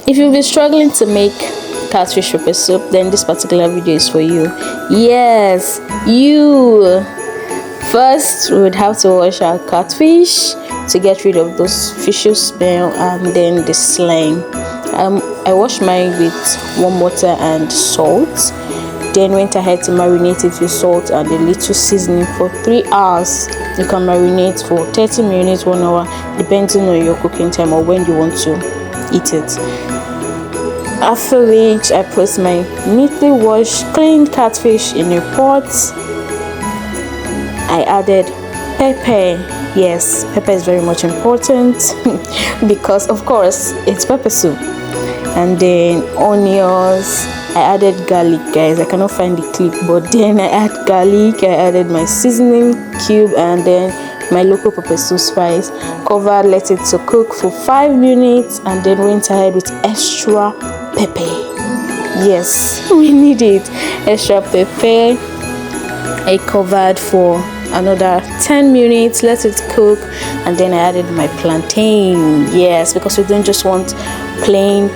If you've been struggling to make catfish pepper soup, then this particular video is for you. Yes, you. First, we would have to wash our catfish to get rid of those fishy smell and then the slime. I washed mine with warm water and salt, then went ahead to marinate it with salt and a little seasoning for 3 hours. You can marinate for 30 minutes, 1 hour, depending on your cooking time or when you want to eat it. After which, I put my neatly washed cleaned catfish in a pot. I added pepper. Yes, pepper is very much important because of course it's pepper soup. And then onions. I added garlic, guys. I cannot find the clip, but then I add garlic. I added my seasoning cube and then my local pepper soup spice. Covered, let it to cook for 5 minutes, and then went ahead with extra pepper. Yes, we need it. Extra pepper. I covered for another 10 minutes, let it cook, and then I added my plantain. Yes, because we don't just want plain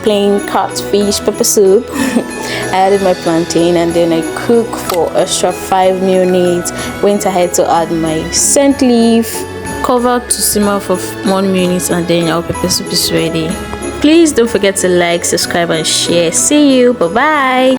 catfish pepper soup. I added my plantain and then I cook for extra 5 minutes. Went ahead to add my scent leaf, covered to simmer for 1 minute, and then our pepper soup is ready. Please don't forget to like, subscribe and share. See you. Bye bye.